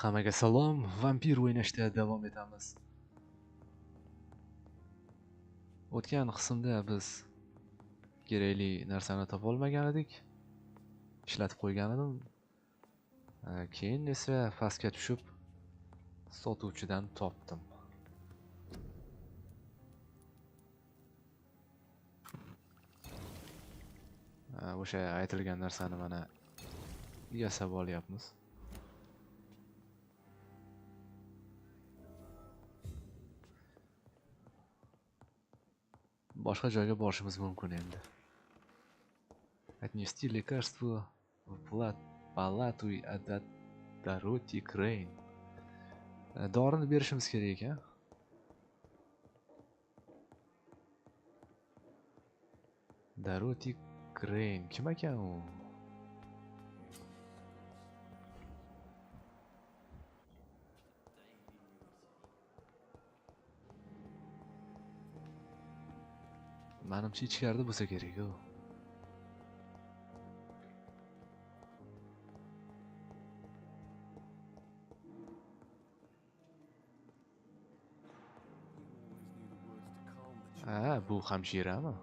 Hammaga salom, vampir o'ynashda davom etamiz. O'tgan qismda biz kerakli narsani topa olmagan edik. Ishlatib qo'ygan edim. Keyin esa pastga tushib sotuvchidan topdim. O'sha aytilgan narsani mana yasab olyapmiz. Boshqa joyga borishimiz mumkin endi. Отнести лекарство в палату и отдать Дороти Крейн. Dorini berishimiz kerak ekan. Doroti Crane kim ekan u? Menimcha ichkarida bo'lsa kerak u. Bu hamshirami?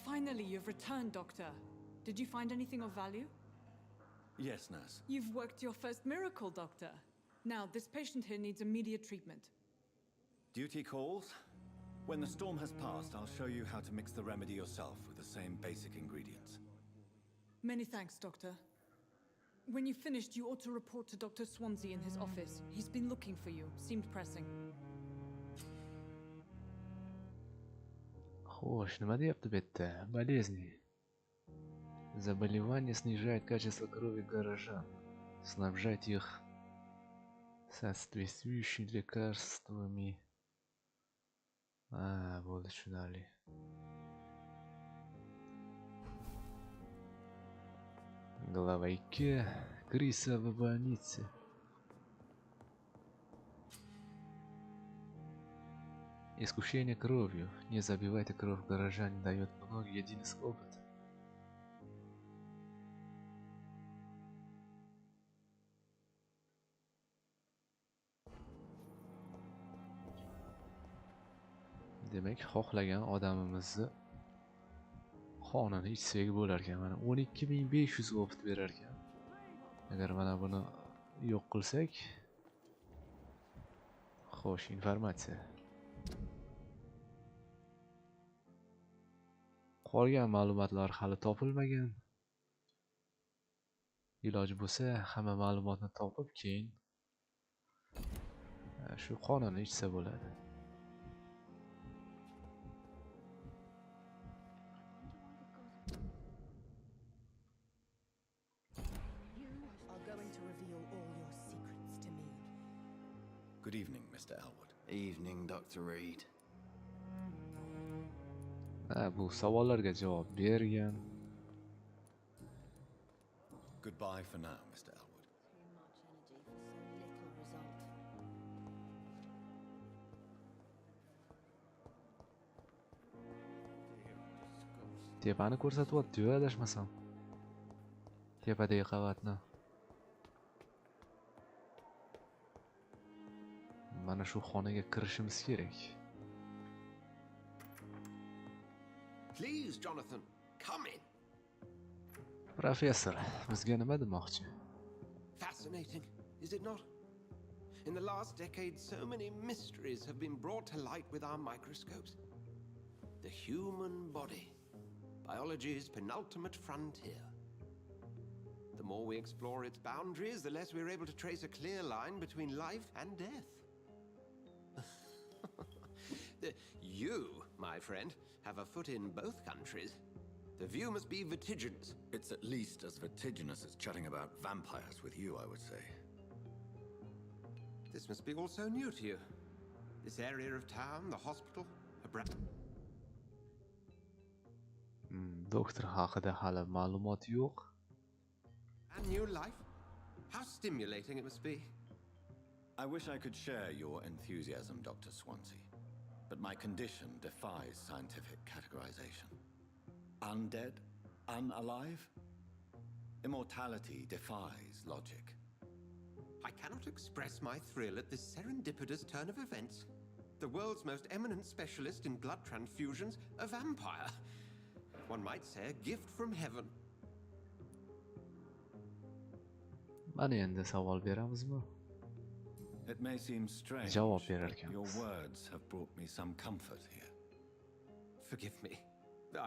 Finally, you've returned, Doctor. Did you find anything of value? Yes, nurse. You've worked your first miracle, Doctor. Now, this patient here needs immediate treatment. Duty calls. When the storm has passed, I'll show you how to mix the remedy yourself with the same basic ingredients. Many thanks, Doctor. When you've finished, you ought to report to Dr. Swansea in his office. He's been looking for you. Seemed pressing. Xo'sh, nima deyapti bu yerda? Болезни. Заболевание снижает качество крови горожан. Снабжать их соответствующими лекарствами. Bo'ldi, tushunarli. Глава 2. Криса в больнице. Искушение кровью. Не забивайте кровь горожан, дает много единиц опыта. Demak, xohlagan odamimizni qonini ichsak bo'lar ekan. Mana 12500 opit berar ekan. Agar mana buni yo'q qilsak, xo'sh, informatsiya. Qolgan ma'lumotlar hali topilmagan. Iloji bo'lsa, hamma ma'lumotni topib, keyin shu qonini ichsa bo'ladi. Good evening, Mr. Elwood. Evening, Dr. Reed. Bu savollarga javob bergan. Goodbye for now, Mr. Elwood. Too much energy for so little result. Tepani ko'rsatyapti-yu, adashmasam. Tepadagi qavatni. Mana shu xonaga kirishimiz kerak. Please, Jonathan, come in. Professor, bizga nima demoqchi? Fascinating, is it not? In the last decade, so many mysteries have been brought to light with our microscopes. The human body, biology's penultimate frontier. The more we explore its boundaries, the less we're able to trace a clear line between life and death. You, my friend, have a foot in both countries. The view must be vertiginous. It's at least as vertiginous as chatting about vampires with you, I would say. This must be all so new to you. This area of town, the hospital, a Doktor haqida hali ma'lumot yo'q. And new life. How stimulating it must be. I wish I could share your enthusiasm, Dr. Swansea, but my condition defies scientific categorization. Undead? Unalive? Immortality defies logic. I cannot express my thrill at this serendipitous turn of events. The world's most eminent specialist in blood transfusions, a vampire. One might say a gift from heaven. Mana endi savol beramizmi? It may seem strange, Javob but berar your ekanmiz. words have brought me some comfort here. Forgive me.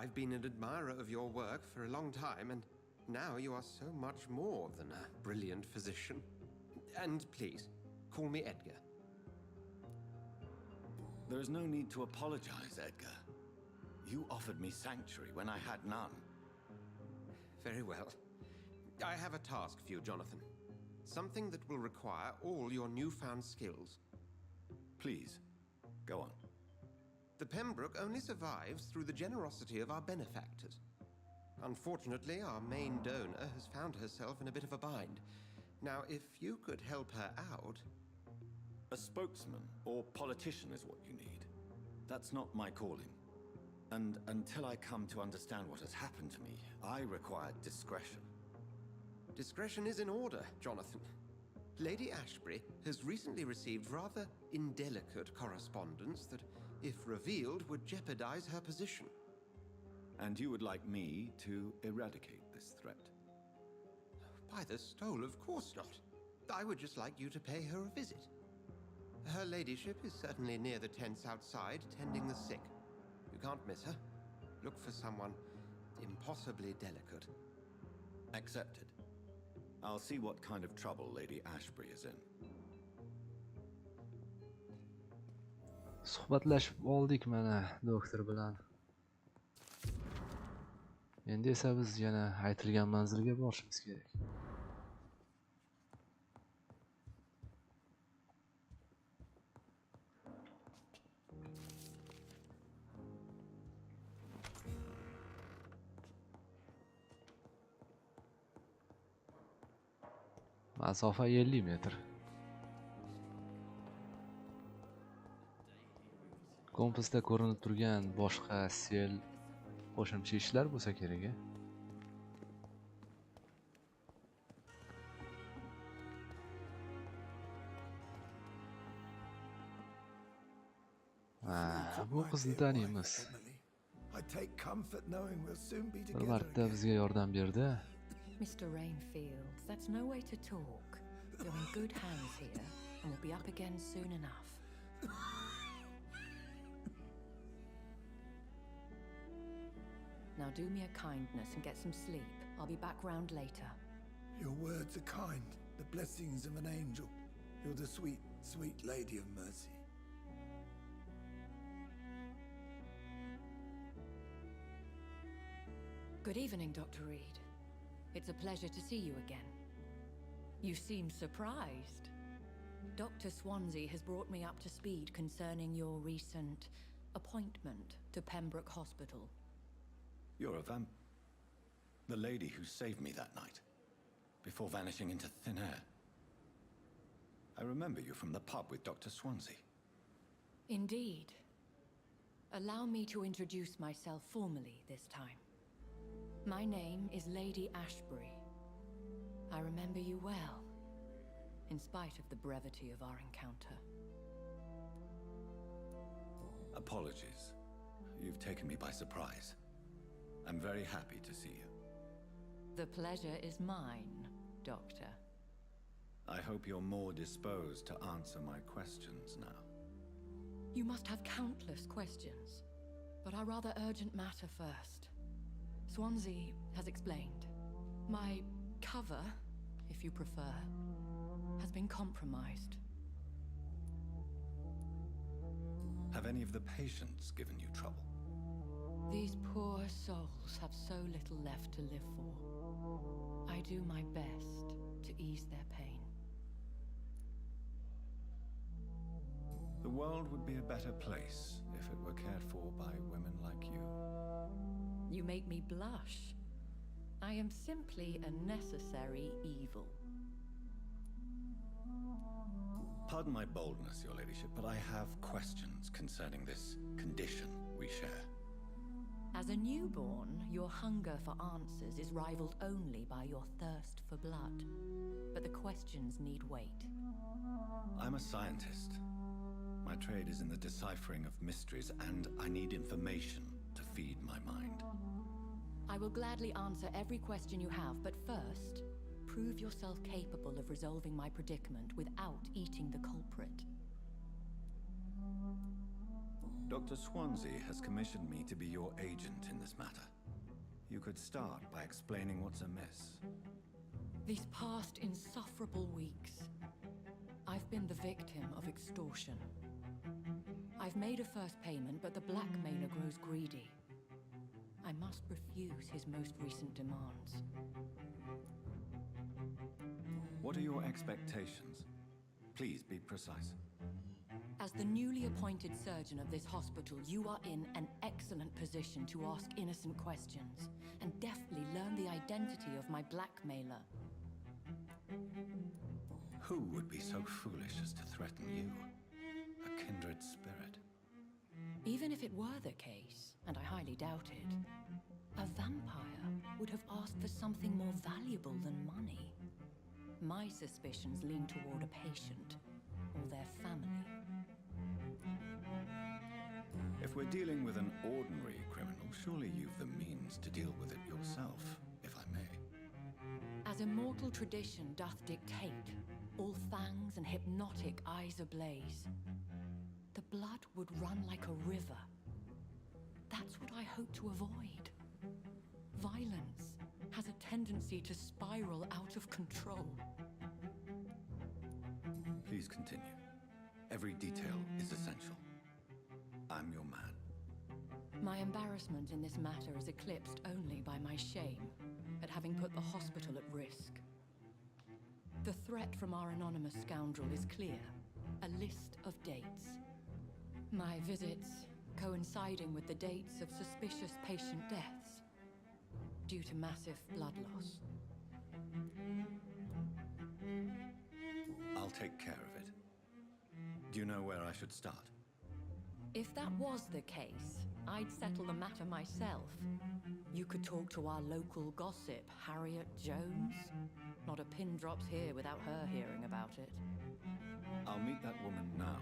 I've been an admirer of your work for a long time, and now you are so much more than a brilliant physician. And please, call me Edgar. There is no need to apologize, Edgar. You offered me sanctuary when I had none. Very well. I have a task for you, Jonathan. Something that will require all your newfound skills. Please, go on. The Pembroke only survives through the generosity of our benefactors. Unfortunately, our main donor has found herself in a bit of a bind. Now, if you could help her out... A spokesman or politician is what you need. That's not my calling. And until I come to understand what has happened to me, I require discretion. Discretion is in order, Jonathan. Lady Ashbury has recently received rather indelicate correspondence that, if revealed, would jeopardize her position. And you would like me to eradicate this threat? By the stole, of course not. I would just like you to pay her a visit. Her ladyship is certainly near the tents outside, tending the sick. You can't miss her. Look for someone impossibly delicate. Accepted. I'll see what kind of trouble Lady Ashbury is in. Suhbatlashib oldik mana doktor bilan. Endi esa biz yana aytilgan manzilga borishimiz kerak. Masofa 50 metr. Kompasda ko'rinib turgan boshqa sel qo'shimcha ishlar bo'lsa kerak. Bu qizni taniymiz. Bir marta bizga yordam berdi. Mr. Rainfield, that's no way to talk. You're in good hands here, and we'll be up again soon enough. Now do me a kindness and get some sleep. I'll be back round later. Your words are kind, the blessings of an angel. You're the sweet, sweet lady of mercy. Good evening, Dr. Reed. It's a pleasure to see you again. You seem surprised. Dr. Swansea has brought me up to speed concerning your recent appointment to Pembroke Hospital. You're a the lady who saved me that night, before vanishing into thin air. I remember you from the pub with Dr. Swansea. Indeed. Allow me to introduce myself formally this time. My name is Lady Ashbury. I remember you well, in spite of the brevity of our encounter. Apologies. You've taken me by surprise. I'm very happy to see you. The pleasure is mine, Doctor. I hope you're more disposed to answer my questions now. You must have countless questions, but our rather urgent matter first. Swansea has explained. My cover, if you prefer, has been compromised. Have any of the patients given you trouble? These poor souls have so little left to live for. I do my best to ease their pain. The world would be a better place if it were cared for by women like you. You make me blush. I am simply a necessary evil. Pardon my boldness, Your Ladyship, but I have questions concerning this condition we share. As a newborn, your hunger for answers is rivaled only by your thirst for blood. But the questions need wait. I'm a scientist. My trade is in the deciphering of mysteries, and I need information to feed my mind. I will gladly answer every question you have, but first, prove yourself capable of resolving my predicament without eating the culprit. Dr. Swansea has commissioned me to be your agent in this matter. You could start by explaining what's amiss. These past insufferable weeks, I've been the victim of extortion. I've made a first payment, but the blackmailer grows greedy. I must refuse his most recent demands. What are your expectations? Please be precise. As the newly appointed surgeon of this hospital, you are in an excellent position to ask innocent questions and deftly learn the identity of my blackmailer. Who would be so foolish as to threaten you? A kindred spirit. Even if it were the case, and I highly doubt it, a vampire would have asked for something more valuable than money. My suspicions lean toward a patient or their family. If we're dealing with an ordinary criminal, surely you've the means to deal with it yourself, if I may. As immortal tradition doth dictate, all fangs and hypnotic eyes ablaze, the blood would run like a river. That's what I hope to avoid. Violence has a tendency to spiral out of control. Please continue. Every detail is essential. I'm your man. My embarrassment in this matter is eclipsed only by my shame at having put the hospital at risk. The threat from our anonymous scoundrel is clear. A list of dates. My visits coinciding with the dates of suspicious patient deaths due to massive blood loss. I'll take care of it. Do you know where I should start? If that was the case, I'd settle the matter myself. You could talk to our local gossip, Harriet Jones. Not a pin drops here without her hearing about it. I'll meet that woman now.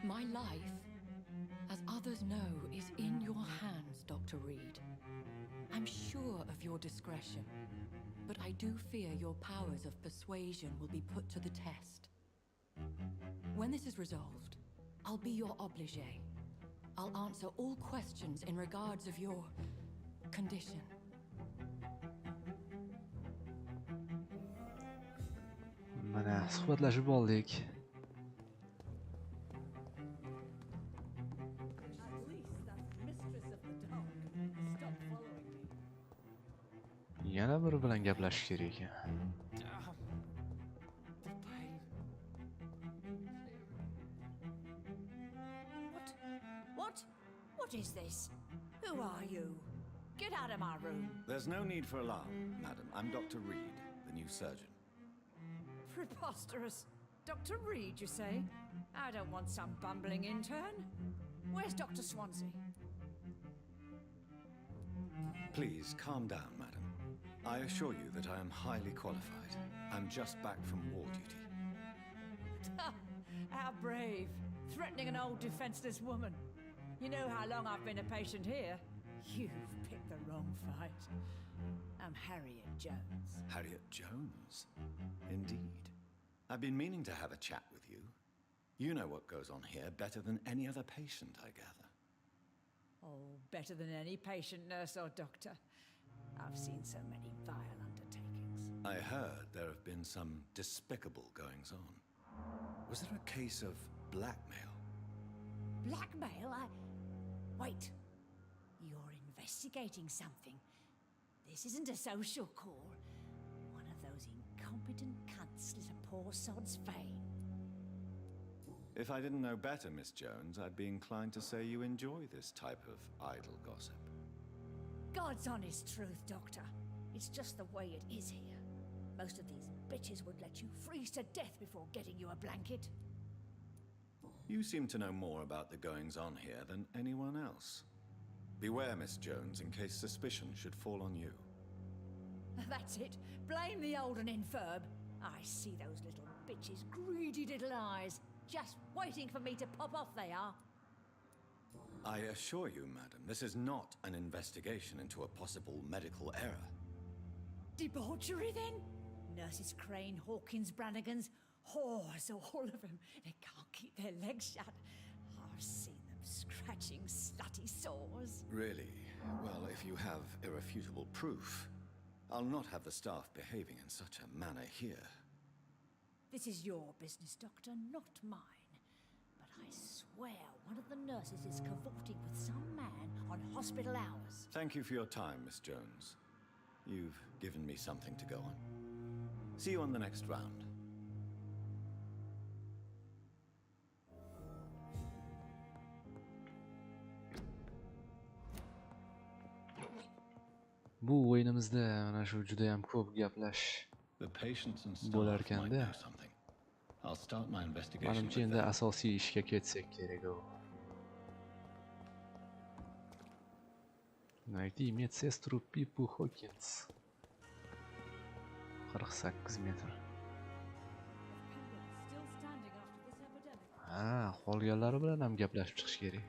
My life, as others know, is in your hands, Dr. Reed. I'm sure of your discretion, but I do fear your powers of persuasion will be put to the test. When this is resolved, I'll be your obligé. I'll answer all questions in regards of your condition. Mana suhbatlashib oldik. Yana biri bilan gaplashish kerak ekan. What is this? Who are you? Get out of my room. There's no need for alarm, madam. I'm Dr. Reed, the new surgeon. Preposterous. Dr. Reed, you say? I don't want some bumbling intern. Where's Dr. Swansea? Please, calm down, madam. I assure you that I am highly qualified. I'm just back from war duty. How brave. Threatening an old defenseless woman. You know how long I've been a patient here? You've picked the wrong fight. I'm Harriet Jones. Harriet Jones? Indeed. I've been meaning to have a chat with you. You know what goes on here better than any other patient, I gather. Oh, better than any patient, nurse or doctor. I've seen so many vile undertakings. I heard there have been some despicable goings-on. Was there a case of blackmail? Blackmail? Wait. You're investigating something. This isn't a social call. One of those incompetent cunts slit a poor sod's vein. If I didn't know better, Miss Jones, I'd be inclined to say you enjoy this type of idle gossip. God's honest truth, Doctor. It's just the way it is here. Most of these bitches would let you freeze to death before getting you a blanket. You seem to know more about the goings-on here than anyone else. Beware, Miss Jones, in case suspicion should fall on you. That's it. Blame the old and infirm. I see those little bitches' greedy little eyes. Just waiting for me to pop off they are. I assure you, madam, this is not an investigation into a possible medical error. Debauchery, then? Nurses Crane, Hawkins, Brannigans, whores, all of them. They can't keep their legs shut. I've seen them scratching slutty sores. Really? Well, if you have irrefutable proof, I'll not have the staff behaving in such a manner here. This is your business, Doctor, not mine. But I swear one of the nurses is cavorting with some man on hospital hours. Thank you for your time, Miss Jones. You've given me something to go on. See you on the next round. Bu o'yinimizda mana shu juda ham ko'p gaplash The patients and staff bo'lar might ekanda. know something. I'll start my investigation Menimcha with endi them. asosiy ishga ketsak kerak u. Найти медсестру Пипу Хокинс. 48 metr. Still standing after this epidemic. Ha, qolganlari bilan ham gaplashib chiqish kerak.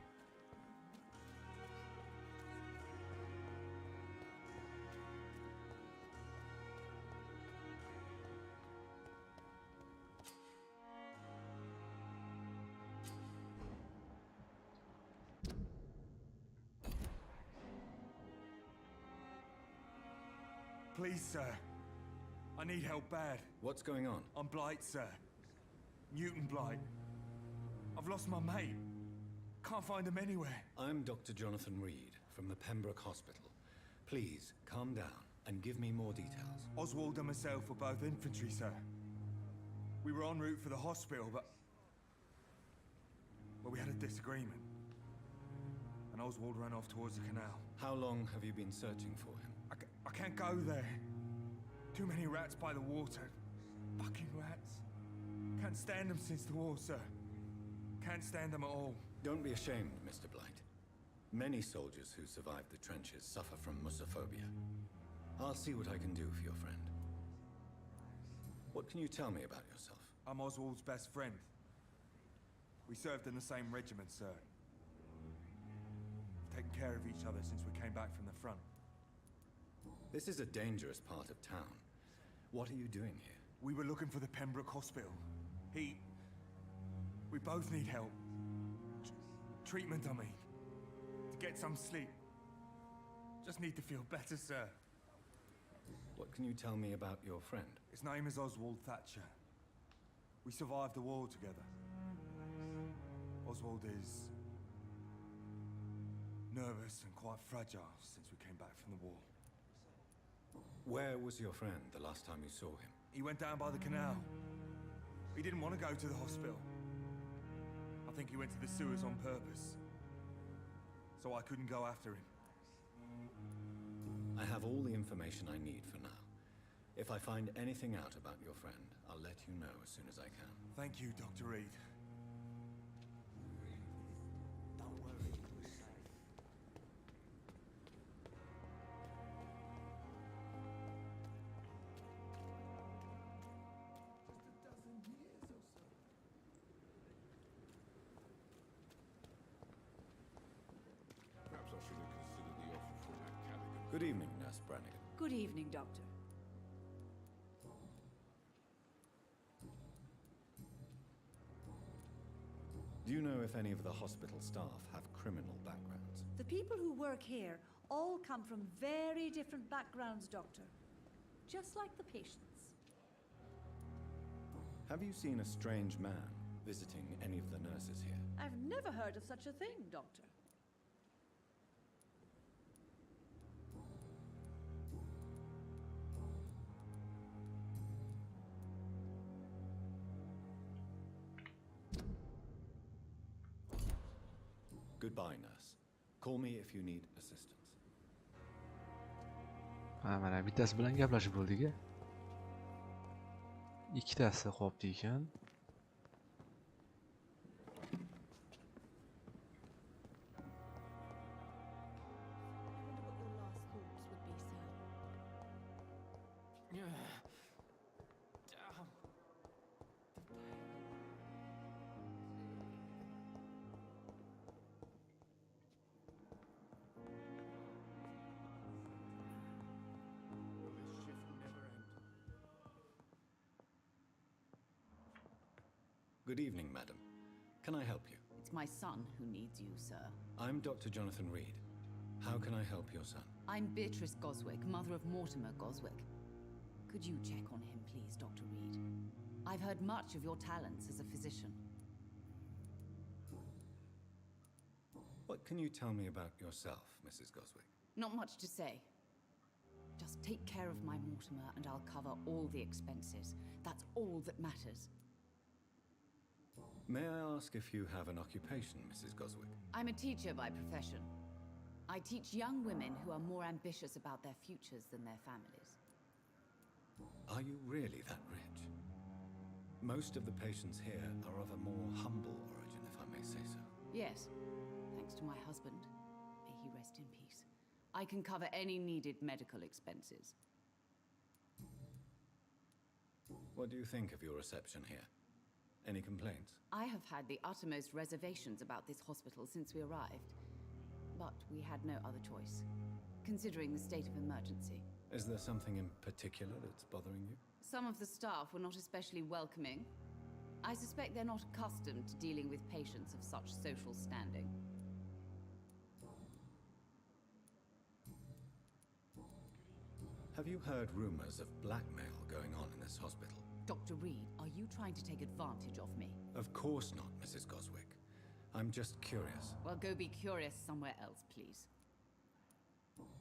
Please, sir. I need help bad. What's going on? I'm Blight, sir. Newton Blight. I've lost my mate. Can't find him anywhere. I'm Dr. Jonathan Reed from the Pembroke Hospital. Please, calm down and give me more details. Oswald and myself were both infantry, sir. We were en route for the hospital, but... well, we had a disagreement. And Oswald ran off towards the canal. How long have you been searching for him? I can't go there. Too many rats by the water. Fucking rats. Can't stand them since the war, sir. Can't stand them at all. Don't be ashamed, Mr. Blight. Many soldiers who survived the trenches suffer from musophobia. I'll see what I can do for your friend. What can you tell me about yourself? I'm Oswald's best friend. We served in the same regiment, sir. We've taken care of each other since we came back from the front. This is a dangerous part of town. What are you doing here? We were looking for the Pembroke Hospital. We both need help. Treatment, I mean. To get some sleep. Just need to feel better, sir. What can you tell me about your friend? His name is Oswald Thatcher. We survived the war together. Oswald is... nervous and quite fragile since we came back from the war. Where was your friend the last time you saw him? He went down by the canal. He didn't want to go to the hospital. I think he went to the sewers on purpose. So I couldn't go after him. I have all the information I need for now. If I find anything out about your friend, I'll let you know as soon as I can. Thank you, Dr. Reed. Don't worry, we're safe. Perhaps I should have considered the offer from that Callaghan. Good evening, Nurse Brannigan. Good evening, Doctor. Do you know if any of the hospital staff have criminal backgrounds? The people who work here all come from very different backgrounds, Doctor. Just like the patients. Have you seen a strange man visiting any of the nurses here? I've never heard of such a thing, Doctor. Goodbye, nurse. Call me if you need assistance. Ha, mana bittasi bilan gaplashib bo'ldik-a. Ikkitasi qolibdi ekan. Good evening, madam. Can I help you? It's my son who needs you, sir. I'm Dr. Jonathan Reed. How can I help your son? I'm Beatrice Goswick, mother of Mortimer Goswick. Could you check on him, please, Dr. Reed? I've heard much of your talents as a physician. What can you tell me about yourself, Mrs. Goswick? Not much to say. Just take care of my Mortimer and I'll cover all the expenses. That's all that matters. May I ask if you have an occupation, Mrs. Goswick? I'm a teacher by profession. I teach young women who are more ambitious about their futures than their families. Are you really that rich? Most of the patients here are of a more humble origin, if I may say so. Yes, thanks to my husband. May he rest in peace. I can cover any needed medical expenses. What do you think of your reception here? Any complaints? I have had the uttermost reservations about this hospital since we arrived. But we had no other choice, considering the state of emergency. Is there something in particular that's bothering you? Some of the staff were not especially welcoming. I suspect they're not accustomed to dealing with patients of such social standing. Have you heard rumors of blackmail going on in this hospital? Dr. Reed, are you trying to take advantage of me? Of course not, Mrs. Goswick. I'm just curious. Well, go be curious somewhere else, please.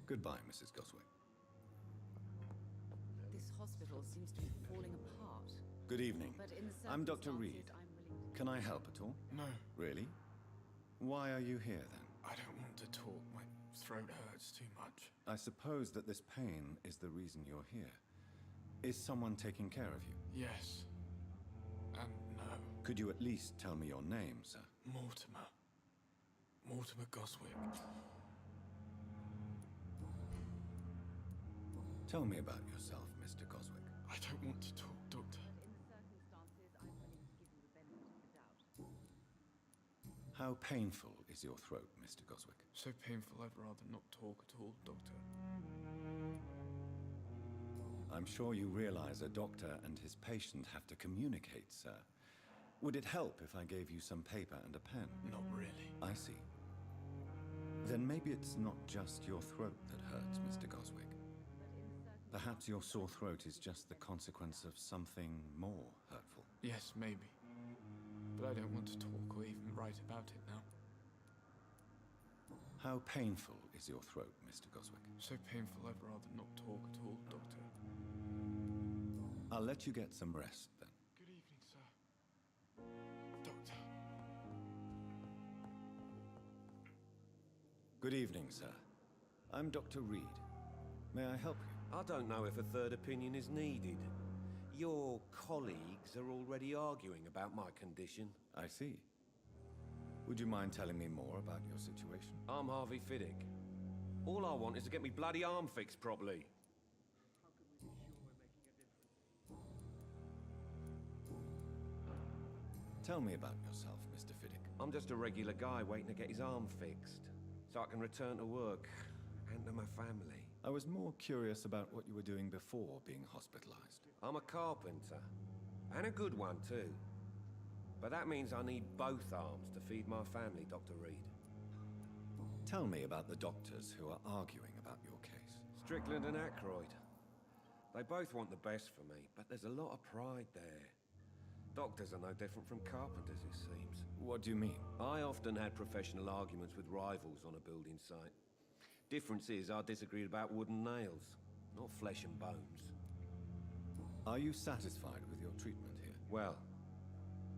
Goodbye, Mrs. Goswick. This hospital seems to be falling apart. Good evening. But in the I'm Dr. Reed. circumstances, I'm willing to... Can I help at all? No, Really? Why are you here, then? I don't want to talk. My throat hurts too much. I suppose that this pain is the reason you're here. Is someone taking care of you? Yes. And no. Could you at least tell me your name, sir? Mortimer. Mortimer Goswick. Tell me about yourself, Mr. Goswick. I don't want to talk, Doctor. In the circumstances, I'm willing to give you the benefit of the doubt. How painful is your throat, Mr. Goswick? So painful I'd rather not talk at all, Doctor. I'm sure you realize a doctor and his patient have to communicate, sir. Would it help if I gave you some paper and a pen? Not really. I see. Then maybe it's not just your throat that hurts, Mr. Goswick. Perhaps your sore throat is just the consequence of something more hurtful. Yes, maybe. But I don't want to talk or even write about it now. How painful is your throat, Mr. Goswick? So painful I'd rather not talk at all, Doctor. I'll let you get some rest, then. Good evening, sir. Doctor. Good evening, sir. I'm Dr. Reed. May I help you? I don't know if a third opinion is needed. Your colleagues are already arguing about my condition. I see. Would you mind telling me more about your situation? I'm Harvey Fiddick. All I want is to get me bloody arm fixed properly. Tell me about yourself, Mr. Fiddick. I'm just a regular guy waiting to get his arm fixed, so I can return to work and to my family. I was more curious about what you were doing before being hospitalized. I'm a carpenter, and a good one too. But that means I need both arms to feed my family, Dr. Reed. Tell me about the doctors who are arguing about your case. Strickland and Aykroyd. They both want the best for me, but there's a lot of pride there. Doctors are no different from carpenters, it seems. What do you mean? I often had professional arguments with rivals on a building site. Difference is I disagreed about wooden nails, not flesh and bones. Are you satisfied with your treatment here? Well,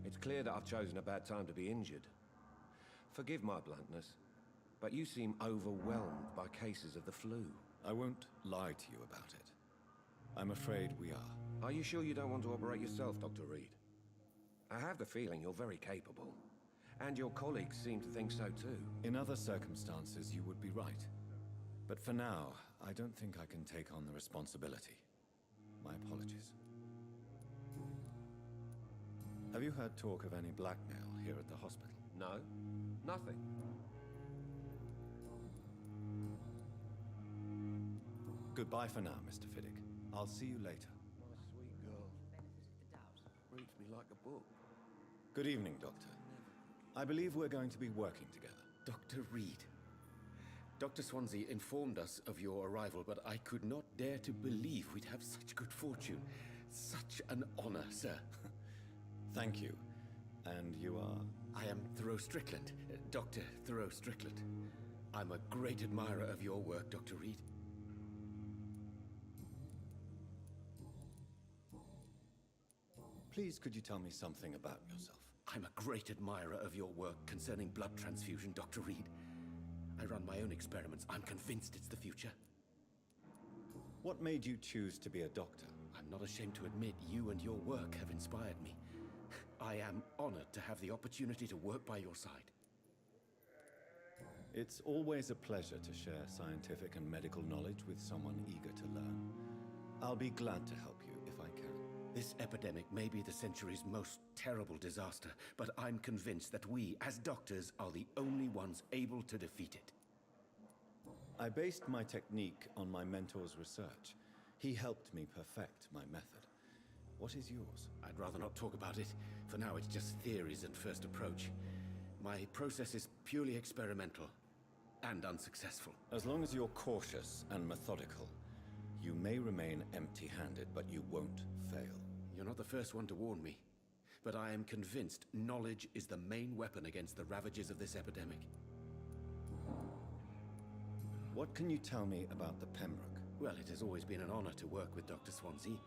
it's clear that I've chosen a bad time to be injured. Forgive my bluntness, but you seem overwhelmed by cases of the flu. I won't lie to you about it. I'm afraid we are. Are you sure you don't want to operate yourself, Dr. Reed? I have the feeling you're very capable. And your colleagues seem to think so too. In other circumstances, you would be right. But for now, I don't think I can take on the responsibility. My apologies. Have you heard talk of any blackmail here at the hospital? No, nothing. Goodbye for now, Mr. Fiddick. I'll see you later. My sweet girl. Reads me like a book. Good evening, Doctor. I believe we're going to be working together. Dr. Reed. Dr. Swansea informed us of your arrival, but I could not dare to believe we'd have such good fortune. Such an honor, sir. Thank you. And you are? I am Thoreau Strickland, Dr. Thoreau Strickland. I'm a great admirer of your work, Dr. Reed. Please, could you tell me something about yourself? I'm a great admirer of your work concerning blood transfusion, Dr. Reed. I run my own experiments. I'm convinced it's the future. What made you choose to be a doctor? I'm not ashamed to admit you and your work have inspired me. I am honored to have the opportunity to work by your side. It's always a pleasure to share scientific and medical knowledge with someone eager to learn. I'll be glad to help you if I can. This epidemic may be the century's most terrible disaster, but I'm convinced that we, as doctors, are the only ones able to defeat it. I based my technique on my mentor's research. He helped me perfect my method. What is yours? I'd rather not talk about it. For now, it's just theories and first approach. My process is purely experimental and unsuccessful. As long as you're cautious and methodical, you may remain empty-handed, but you won't fail. You're not the first one to warn me, but I am convinced knowledge is the main weapon against the ravages of this epidemic. What can you tell me about the Pembroke? Well, it has always been an honor to work with Dr. Swansea.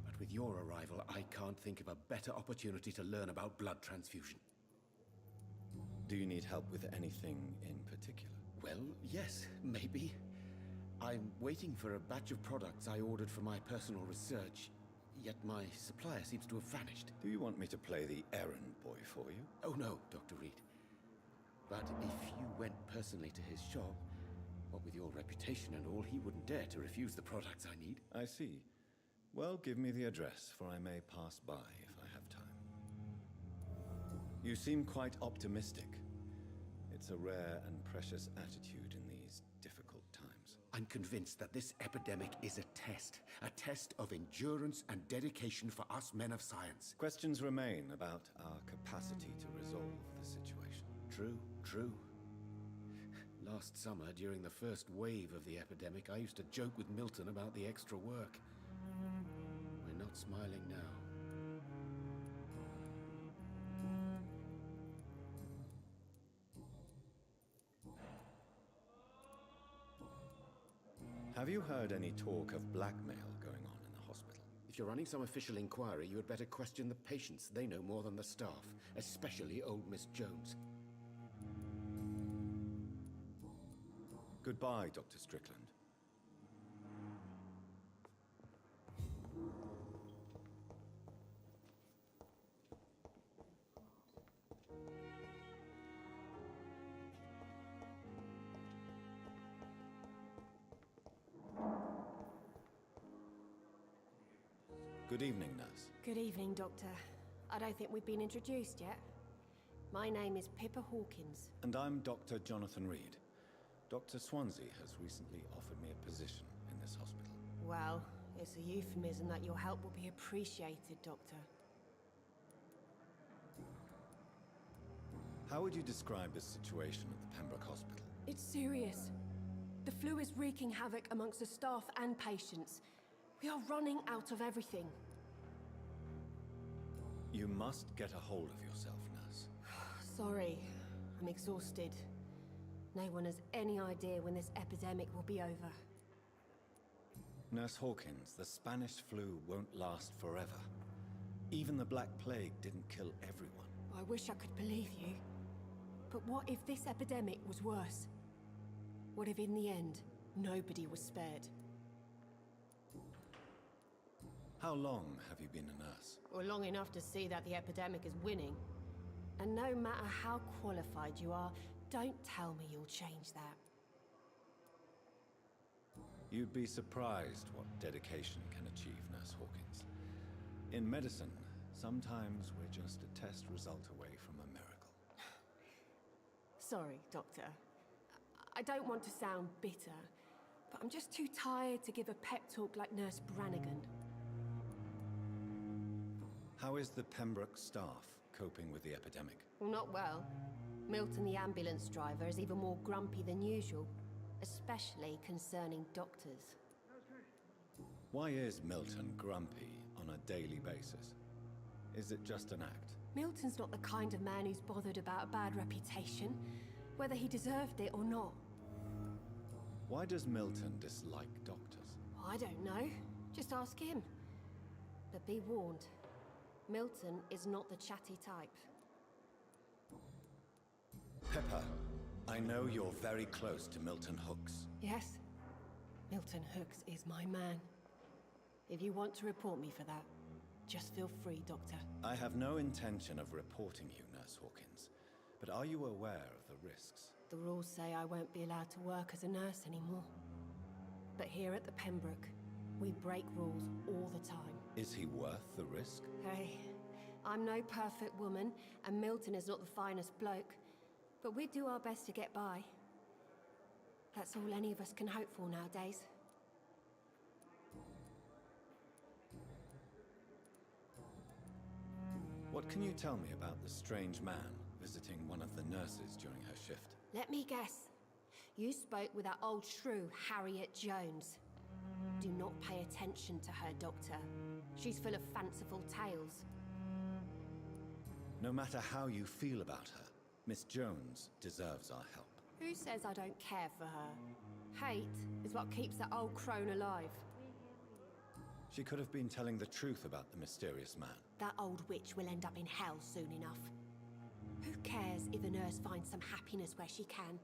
But with your arrival, I can't think of a better opportunity to learn about blood transfusion. Do you need help with anything in particular? Well, yes, maybe. I'm waiting for a batch of products I ordered for my personal research, yet my supplier seems to have vanished. Do you want me to play the errand boy for you? Oh no, Dr. Reed. But if you went personally to his shop, what with your reputation and all, he wouldn't dare to refuse the products I need. I see. Well, give me the address, for I may pass by if I have time. You seem quite optimistic. It's a rare and precious attitude in these difficult times. I'm convinced that this epidemic is a test of endurance and dedication for us men of science. Questions remain about our capacity to resolve the situation. True, true. Last summer, during the first wave of the epidemic, I used to joke with Milton about the extra work. We're not smiling now. Have you heard any talk of blackmail going on in the hospital? If you're running some official inquiry, you had better question the patients. They know more than the staff, especially old Miss Jones. Goodbye, Dr. Strickland. Good evening, nurse. Good evening, Doctor. I don't think we've been introduced yet. My name is Pippa Hawkins. And I'm Dr. Jonathan Reed. Dr. Swansea has recently offered me a position in this hospital. Well, it's a euphemism that your help will be appreciated, Doctor. How would you describe the situation at the Pembroke Hospital? It's serious. The flu is wreaking havoc amongst the staff and patients. We are running out of everything. You must get a hold of yourself, nurse. Sorry, I'm exhausted. No one has any idea when this epidemic will be over. Nurse Hawkins, the Spanish flu won't last forever. Even the Black Plague didn't kill everyone. I wish I could believe you. But what if this epidemic was worse? What if in the end, nobody was spared? How long have you been a nurse? Well, long enough to see that the epidemic is winning. And no matter how qualified you are, don't tell me you'll change that. You'd be surprised what dedication can achieve, Nurse Hawkins. In medicine, sometimes we're just a test result away from a miracle. Sorry, Doctor. I don't want to sound bitter, but I'm just too tired to give a pep talk like Nurse Brannigan. How is the Pembroke staff coping with the epidemic? Well, not well. Milton, the ambulance driver, is even more grumpy than usual, especially concerning doctors. Why is Milton grumpy on a daily basis? Is it just an act? Milton's not the kind of man who's bothered about a bad reputation, whether he deserved it or not. Why does Milton dislike doctors? I don't know. Just ask him. But be warned, Milton is not the chatty type. Pepper, I know you're very close to Milton Hooks. Yes, Milton Hooks is my man. If you want to report me for that, just feel free, Doctor. I have no intention of reporting you, Nurse Hawkins. But are you aware of the risks? The rules say I won't be allowed to work as a nurse anymore. But here at the Pembroke, we break rules all the time. Is he worth the risk? Hey, I'm no perfect woman, and Milton is not the finest bloke. But we do our best to get by. That's all any of us can hope for nowadays. What can you tell me about the strange man visiting one of the nurses during her shift? Let me guess. You spoke with that old shrew, Harriet Jones. Do not pay attention to her, Doctor. She's full of fanciful tales. No matter how you feel about her, Miss Jones deserves our help. Who says I don't care for her? Hate is what keeps that old crone alive. She could have been telling the truth about the mysterious man. That old witch will end up in hell soon enough. Who cares if a nurse finds some happiness where she can?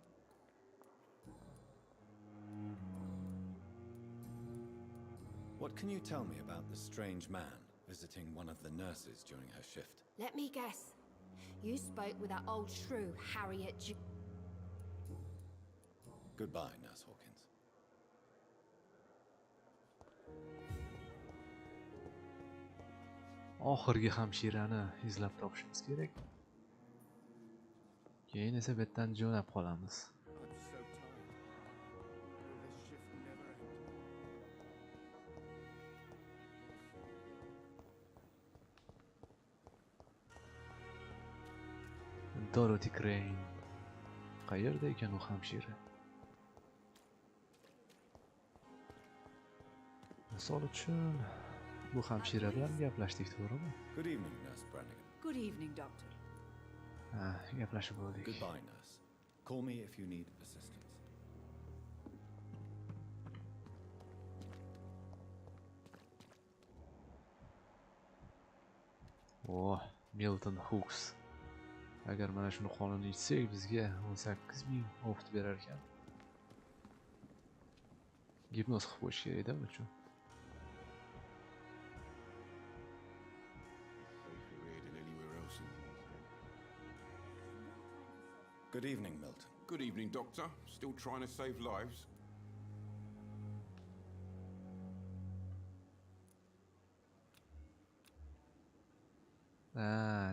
What can you tell me about the strange man visiting one of the nurses during her shift? Let me guess. You spoke with that old shrew, Harriet Goodbye, Nurse Hawkins. Oxirgi hamshirani izlab topishimiz kerak. Keyin esa bu yerdan jo'nab qolamiz. Dorothy Crane. Qayerda ekan u hamshira? Misol uchun bu hamshira bilan gaplashdik, to'g'rimi? Good evening, Nurse Brannigan. Good evening, Doctor. Gaplashib bo'ldik. Goodbye, nurse. Call me if you need assistance. Oh, Milton Hooks. Agar mana shuni qonini ichsak, bizga 18,000 oft berar ekan. Gipnoz qilib qo'yish kerak-da bu uchun. Good evening, Milton. Good evening, Doctor. Still trying to save lives?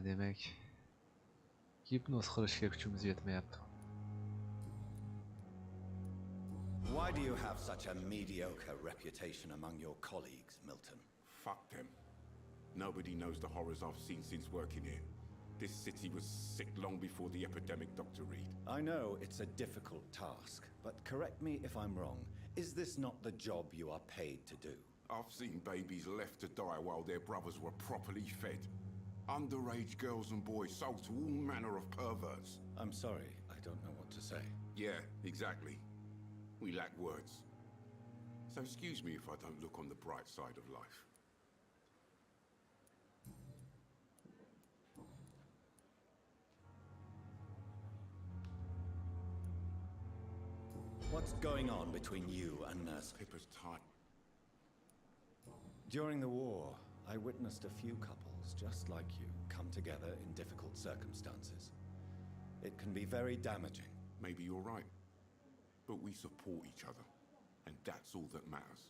Demak, gipnoz qilishga kuchimiz yetmayapti. Why do you have such a mediocre reputation among your colleagues, Milton? Fuck them. Nobody knows the horrors I've seen since working here. This city was sick long before the epidemic, Dr. Reed. I know it's a difficult task, but correct me if I'm wrong. Is this not the job you are paid to do? I've seen babies left to die while their brothers were properly fed. Underage girls and boys sold to all manner of perverts. I'm sorry, I don't know what to say. Yeah, exactly. We lack words. So excuse me if I don't look on the bright side of life. What's going on between you and Nurse Pippa's time? During the war, I witnessed a few couples just like you come together in difficult circumstances. It can be very damaging. Maybe you're right. But we support each other, and that's all that matters.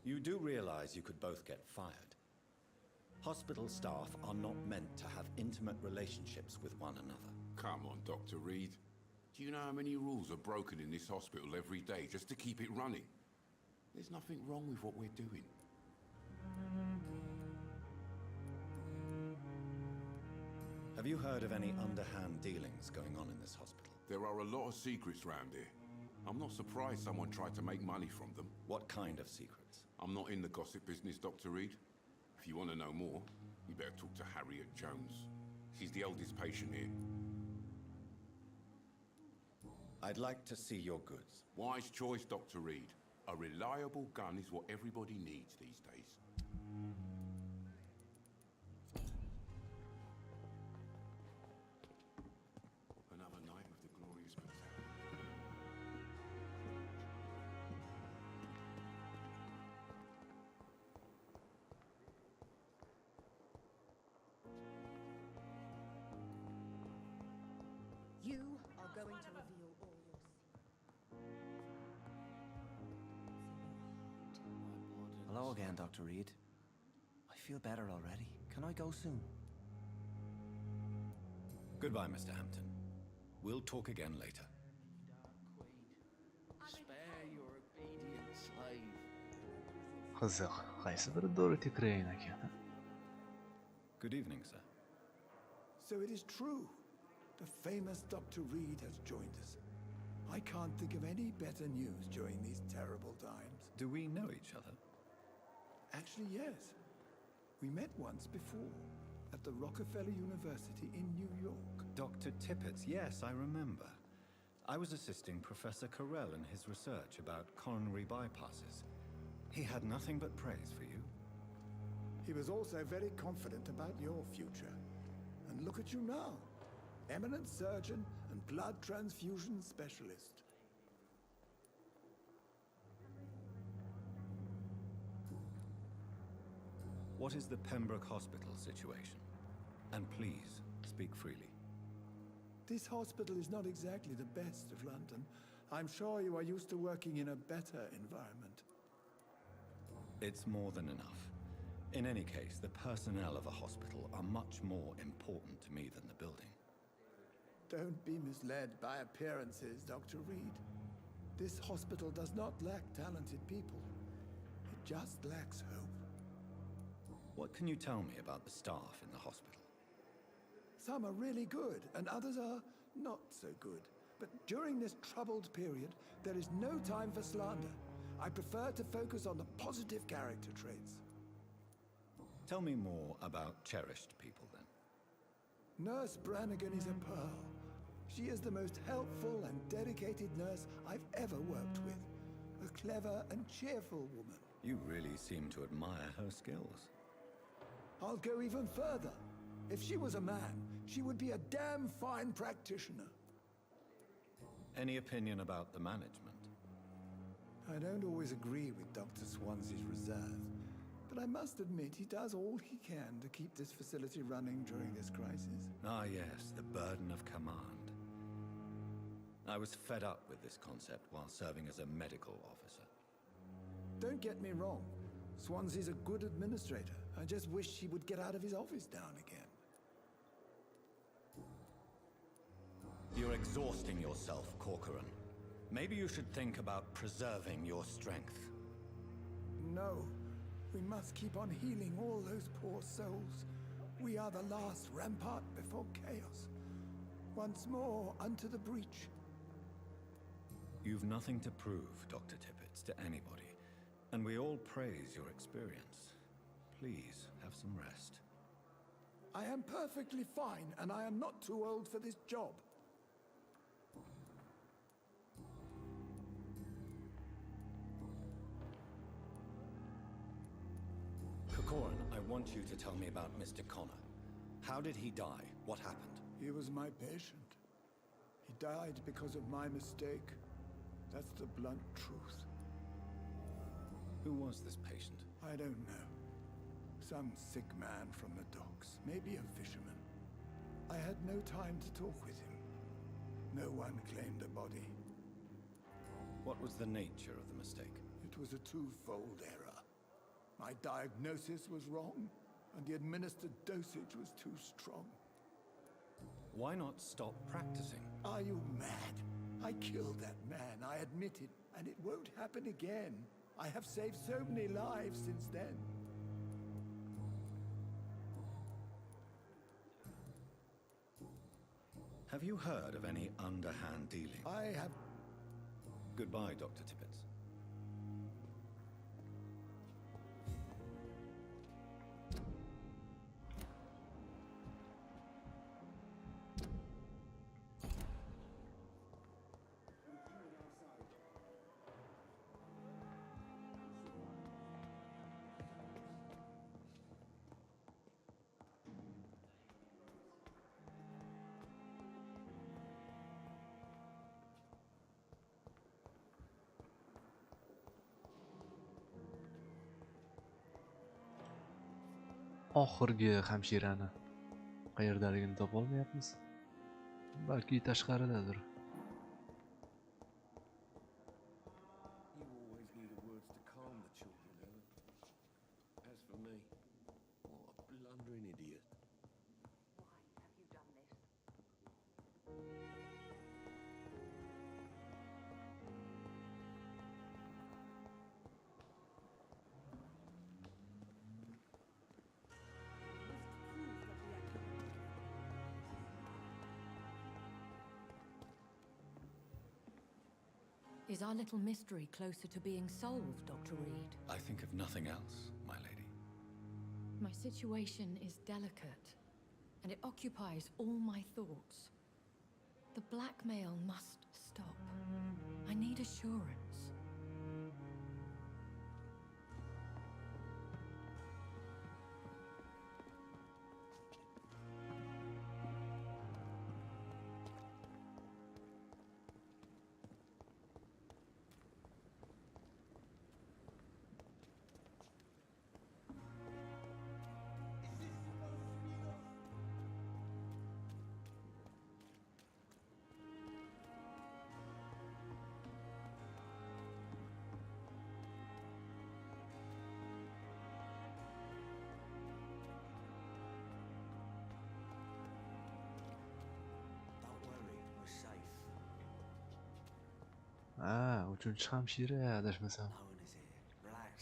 You do realize you could both get fired. Hospital staff are not meant to have intimate relationships with one another. Come on, Dr. Reed. Do you know how many rules are broken in this hospital every day just to keep it running? There's nothing wrong with what we're doing. Have you heard of any underhand dealings going on in this hospital? There are a lot of secrets round here. I'm not surprised someone tried to make money from them. What kind of secrets? I'm not in the gossip business, Dr. Reed. If you want to know more, you better talk to Harriet Jones. She's the oldest patient here. I'd like to see your goods. Wise choice, Dr. Reed. A reliable gun is what everybody needs these days. Another night with the glorious battalion. You are going to reveal all your Hello again, Dr. Reed. I feel better already. Can I go soon? Goodbye, Mr. Hampton. We'll talk again later. Spare your obedient slave. Qiziq, qaysi biri Dorothy Crane ekan? Good evening, sir. So it is true. The famous Dr. Reed has joined us. I can't think of any better news during these terrible times. Do we know each other? Actually, yes. We met once before, at the Rockefeller University in New York. Dr. Tippett, yes, I remember. I was assisting Professor Carell in his research about coronary bypasses. He had nothing but praise for you. He was also very confident about your future. And look at you now. Eminent surgeon and blood transfusion specialist. What is the Pembroke Hospital situation? And please, speak freely. This hospital is not exactly the best of London. I'm sure you are used to working in a better environment. It's more than enough. In any case, the personnel of a hospital are much more important to me than the building. Don't be misled by appearances, Dr. Reed. This hospital does not lack talented people. It just lacks hope. What can you tell me about the staff in the hospital? Some are really good, and others are not so good. But during this troubled period, there is no time for slander. I prefer to focus on the positive character traits. Tell me more about cherished people, then. Nurse Brannigan is a pearl. She is the most helpful and dedicated nurse I've ever worked with. A clever and cheerful woman. You really seem to admire her skills. I'll go even further. If she was a man, she would be a damn fine practitioner. Any opinion about the management? I don't always agree with Dr. Swansea's reserve, but I must admit he does all he can to keep this facility running during this crisis. Ah, yes, the burden of command. I was fed up with this concept while serving as a medical officer. Don't get me wrong. Swansea's a good administrator. I just wish he would get out of his office now and again. You're exhausting yourself, Corcoran. Maybe you should think about preserving your strength. No. We must keep on healing all those poor souls. We are the last rampart before chaos. Once more, unto the breach. You've nothing to prove, Dr. Tippett, to anybody. And we all praise your experience. Please, have some rest. I am perfectly fine, and I am not too old for this job. Corcoran, I want you to tell me about Mr. Connor. How did he die? What happened? He was my patient. He died because of my mistake. That's the blunt truth. Who was this patient? I don't know. Some sick man from the docks. Maybe a fisherman. I had no time to talk with him. No one claimed a body. What was the nature of the mistake? It was a twofold error. My diagnosis was wrong, and the administered dosage was too strong. Why not stop practicing? Are you mad? I killed that man, I admit it, and it won't happen again. I have saved so many lives since then. Have you heard of any underhand dealing? I have... Goodbye, Dr. Tippett. Oxirgi hamshirani qayerdaligini topolmayapmiz. Balki tashqaridadir. You always needed words to calm the children, Ellen. As for me, what a blundering idiot. Why have you done this? Is our little mystery closer to being solved, Dr. Reed? I think of nothing else, my lady. My situation is delicate, and it occupies all my thoughts. The blackmail must stop. I need assurance. Uchinchi hamshira adashmasam.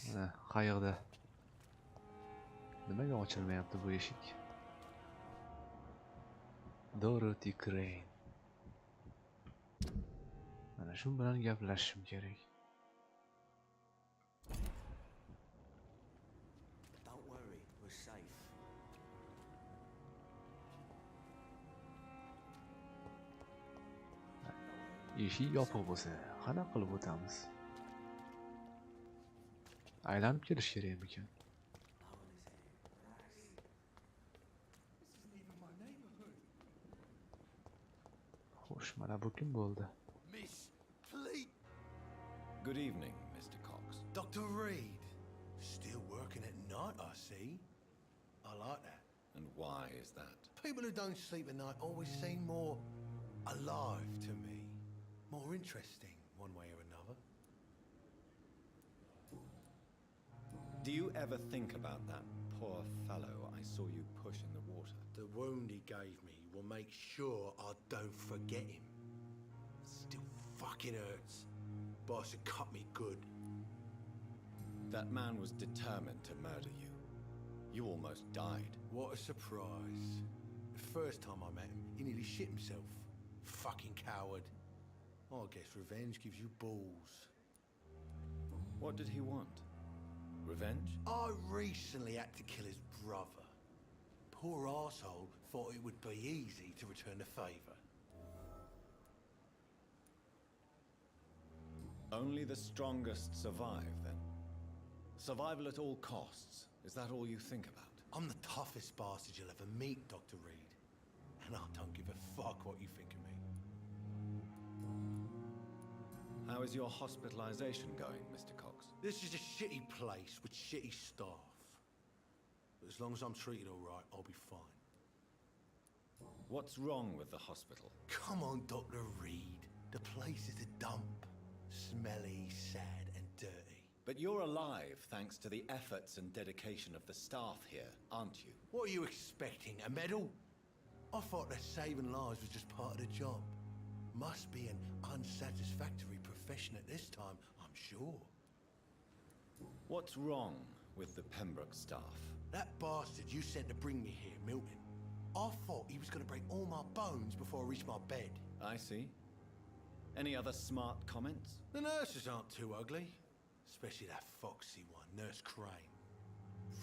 Mana qayoqda? Nimaga ochilmayapti bu eshik? Dorothy Crane. Mana shu bilan gaplashishim kerak. Don't worry, we're safe. Eshik yopiq bo'lsa, qanaqa qilib o'tamiz? Aylanib kelish kerakmikan? Xo'sh, mana bu kim bo'ldi? Miss, please. Good evening, Mr. Cox. Dr. Reed. Still working at night, I see. I like that. And why is that? People who don't sleep at night always seem more alive to me. More interesting, one way or another. Do you ever think about that poor fellow I saw you push in the water? The wound he gave me will make sure I don't forget him. Still fucking hurts. Boss had cut me good. That man was determined to murder you. You almost died. What a surprise. The first time I met him, he nearly shit himself. Fucking coward. I guess revenge gives you balls. What did he want? Revenge? I recently had to kill his brother. Poor arsehole thought it would be easy to return the favour. Only the strongest survive, then? Survival at all costs. Is that all you think about? I'm the toughest bastard you'll ever meet, Dr. Reed. And I don't give a fuck what you think of me. How is your hospitalization going, Mr. Cox? This is a shitty place with shitty staff. But as long as I'm treated all right, I'll be fine. What's wrong with the hospital? Come on, Dr. Reed. The place is a dump. Smelly, sad, and dirty. But you're alive thanks to the efforts and dedication of the staff here, aren't you? What are you expecting, a medal? I thought that saving lives was just part of the job. Must be an unsatisfactory profession at this time, I'm sure. What's wrong with the Pembroke staff? That bastard you sent to bring me here, Milton. I thought he was going to break all my bones before I reached my bed. I see. Any other smart comments? The nurses aren't too ugly. Especially that foxy one, Nurse Crane.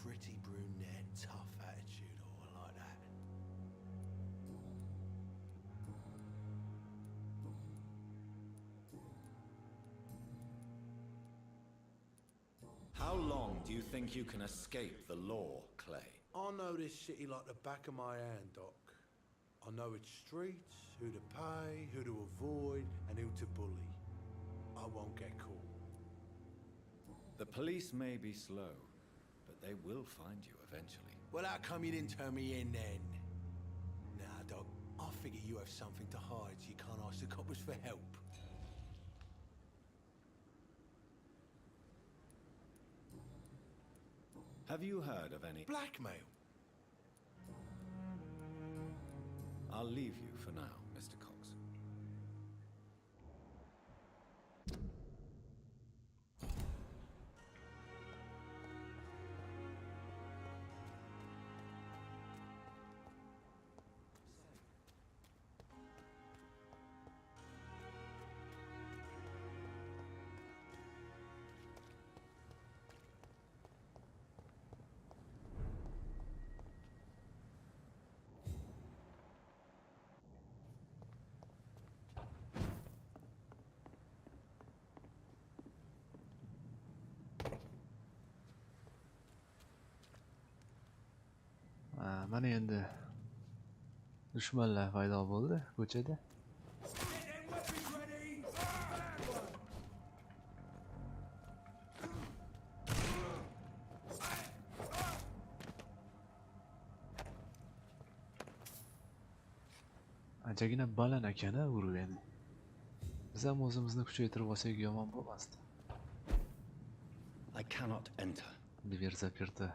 Pretty brunette, tough attitude, oh, I like that. How long do you think you can escape the law, Clay? I know this city like the back of my hand, Doc. I know its streets, who to pay, who to avoid, and who to bully. I won't get caught. The police may be slow, but they will find you eventually. Well, how come you didn't turn me in then? Nah, Doc, I figure you have something to hide so you can't ask the coppers for help. Have you heard of any blackmail? I'll leave you for now, Mr. Cox. Mana endi dushmanlar paydo bo'ldi ko'chada. Anchagina baland ekan-a urgani. Biz ham o'zimizni kuchaytirib olsak yomon bo'lmasdi. I cannot enter. Dver zaperta.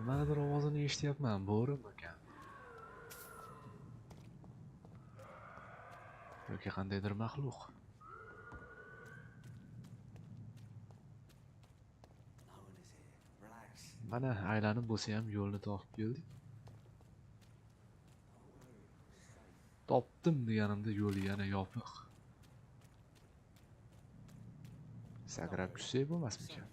Nimanidir ovozini eshityapman, bo'rim ekan. Yoki qandaydir maxluq. Mana aylanib bo'lsa ham yo'lni topib keldik. Topdim deganimda yo'li yana yopiq. Sakrab tushsak bo'lmasmikan?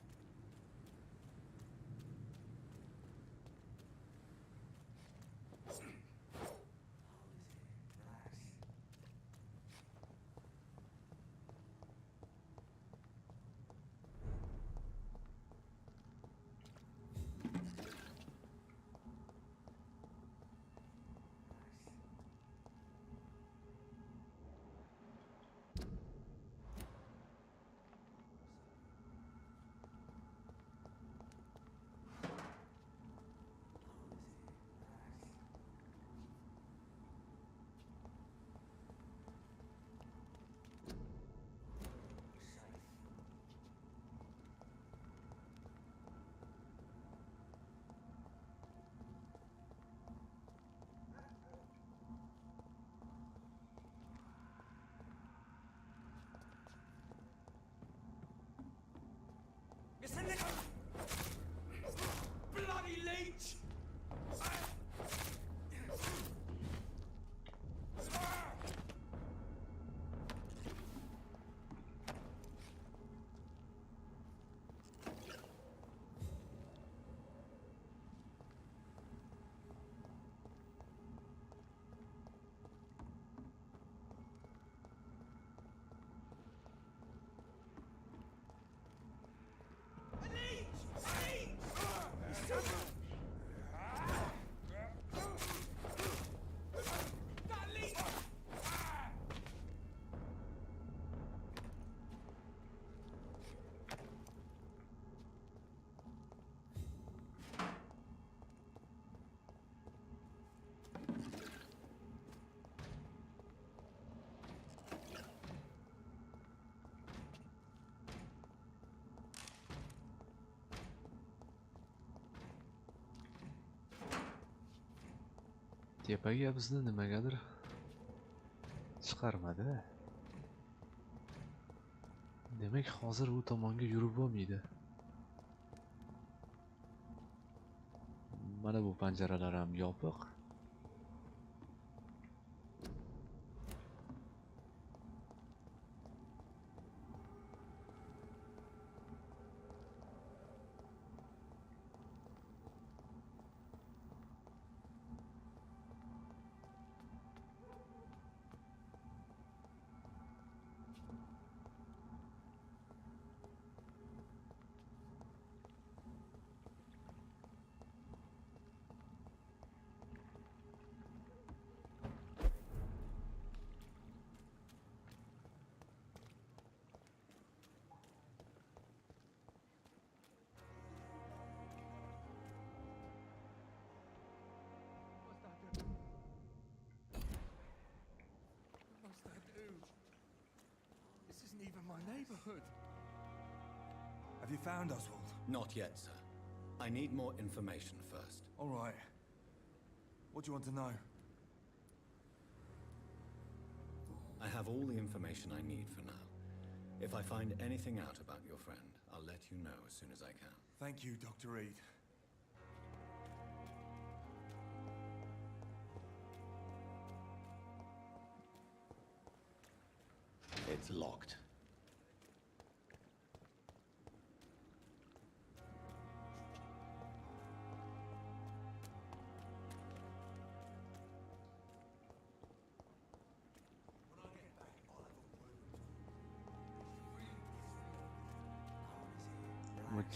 Bloody leech! Leech! tepaga bizni nimagadir chiqarmadi. Demak, hozir u tomonga yurib bo'lmaydi. Mana bu panjaralar ham yopiq. Even my neighborhood. Have you found Oswald? Not yet, sir. I need more information first. All right. What do you want to know? I have all the information I need for now. If I find anything out about your friend, I'll let you know as soon as I can. Thank you, Dr. Reed. It's locked.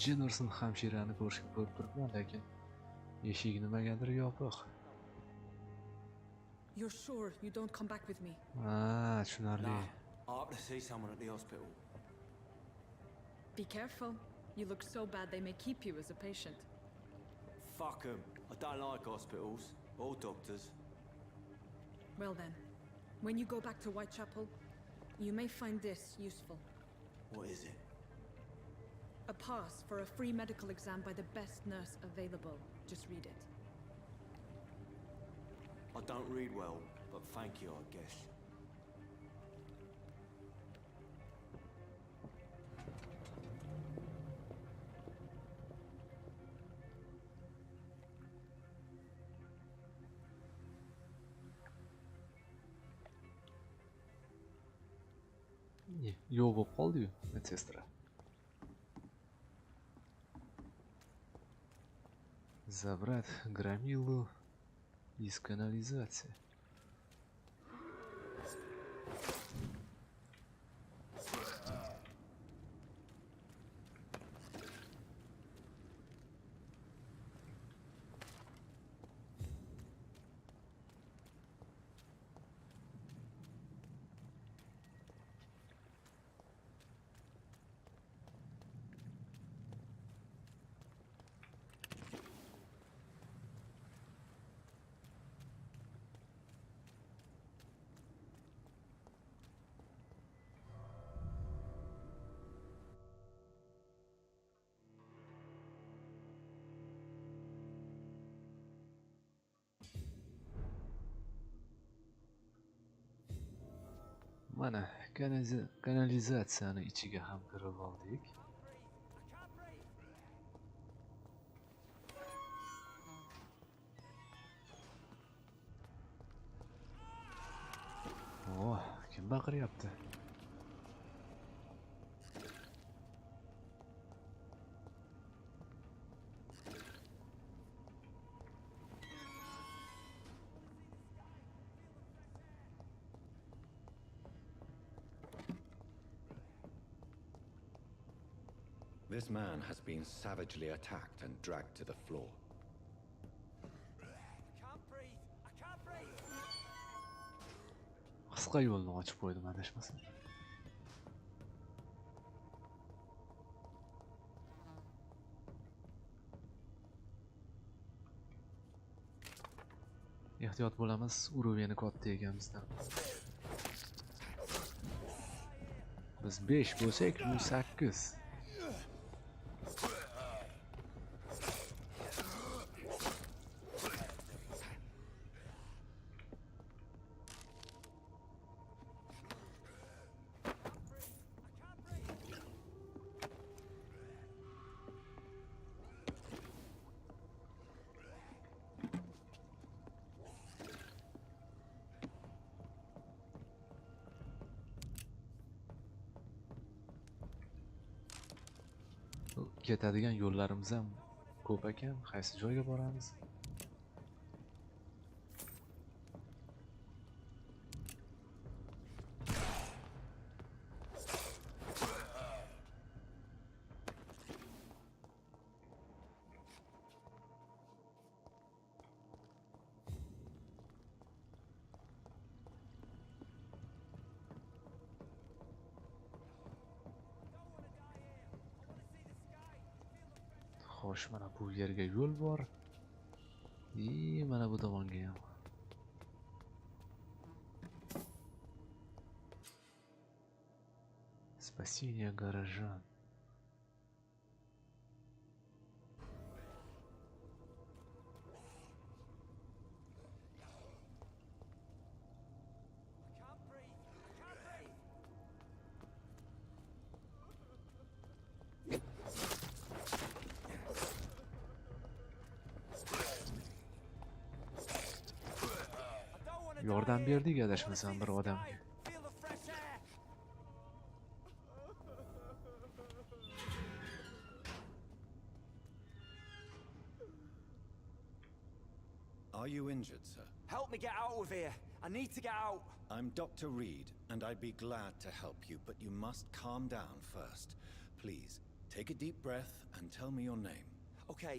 Jennerson hamshirani ko'rishga ko'rib turibman, lekin eshik nimagadir yopiq. You're sure you don't come back with me? Tushunarli. I have to see someone at the hospital. Be careful. You look so bad they may keep you as a patient. Fuck 'em. I don't like hospitals or doctors. Well then, when you go back to Whitechapel, you may find this useful. What is it? A pass for a free medical exam by the best nurse available. Just read it. I don't read well, but thank you, I guess. Yo'q bo'lib qoldi-yu, medсестра. Забрать громилу из канализации. Mana kanalizatsiyani ichiga ham kirib oldik. Oh, kim baqiryapti? This man has been savagely attacked and dragged to the floor. Qisqa yo'lni ochib qo'ydim, adashmasam. Ehtiyot bo'lamiz, uroveni katta egamizdan. Biz 5 bo'lsak, u 8. ketadigan yo'llarimiz ham ko'p ekan. Qaysi joyga boramiz? Xo'sh, mana bu yerga yo'l bor. Mana bu tomonga ham. Спасение горожан. Yordam berdik adashmasam bir odamga. Are you injured, sir? Help me get out of here. I need to get out. I'm Dr. Reed, and I'd be glad to help you, but you must calm down first. Please, take a deep breath and tell me your name. Okay.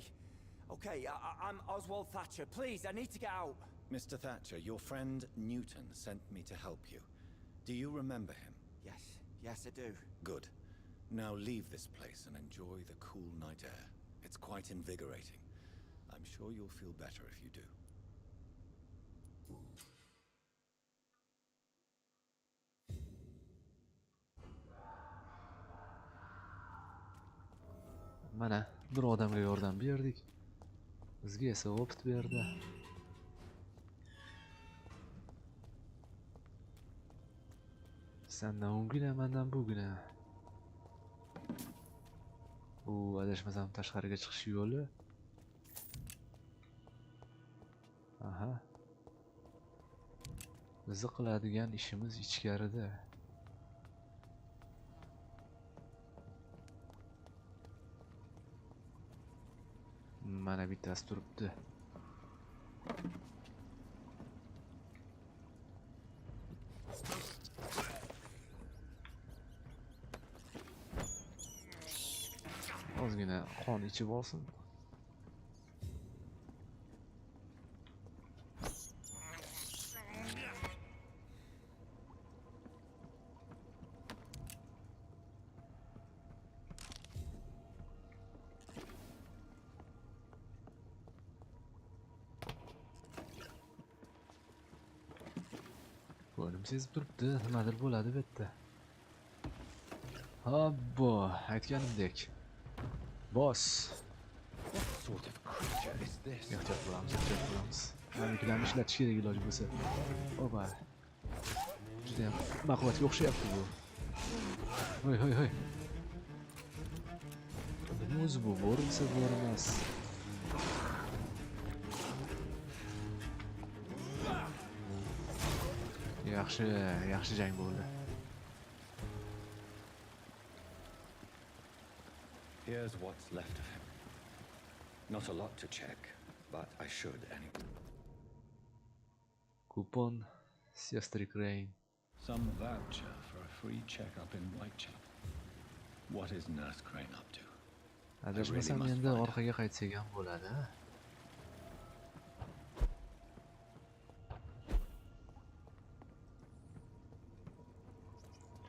I'm Oswald Thatcher. Please, I need to get out. Mr. Thatcher, your friend Newton sent me to help you. Do you remember him? Yes, I do. Good. Now leave this place and enjoy the cool night air. It's quite invigorating. I'm sure you'll feel better if you do. Mana bir odamga yordam berdik. Bizga esa opit berdi. Sendan o'ngina, mendan bugina. Bu adashmasam tashqariga chiqish yo'li. Aha. Bizni qiladigan ishimiz ichkarida. Mana bittasi turibdi. Ozgina qon ichib olsin. Bo'lim sezib turibdi, nimadir bo'ladi bu yerda. Habbo, aytganimdek. Boss. What sort of creature is this? Ehtiyot bo'lamiz. Amiklarni ishlatish kerak iloj bo'lsa. Oba. Juda ham baquvvatga o'xshayapti bu. Hoy. Nima o'zi bu? Bo'rilsa bo'rimas. Yaxshi jang bo'ldi. Here's what's left of him. Not a lot to check, but I should anyway. Coupon, Sister Crane. Some voucher for a free checkup in Whitechapel. What is Nurse Crane up to? Adashmasam endi orqaga qaytsak ham bo'ladi.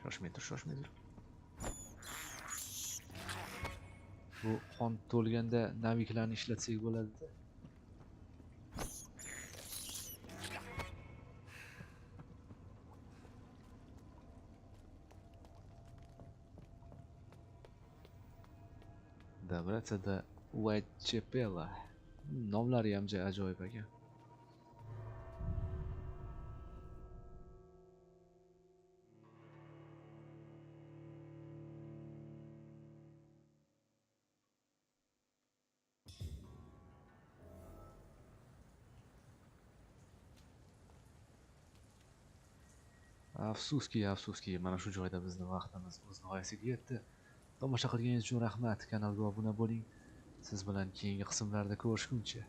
Shoshmay tur. Bu qon to'lganda naviklarni ishlatsak bo'ladi-da. Добраться до Whitechapel. Nomlari ham ajoyib ekan. Afsuski, mana shu joyda bizning vaqtimiz o'z nihoyasiga yetdi. Tomosha qilganingiz uchun rahmat. Kanalga obuna bo'ling. Siz bilan keyingi qismlarda ko'rishguncha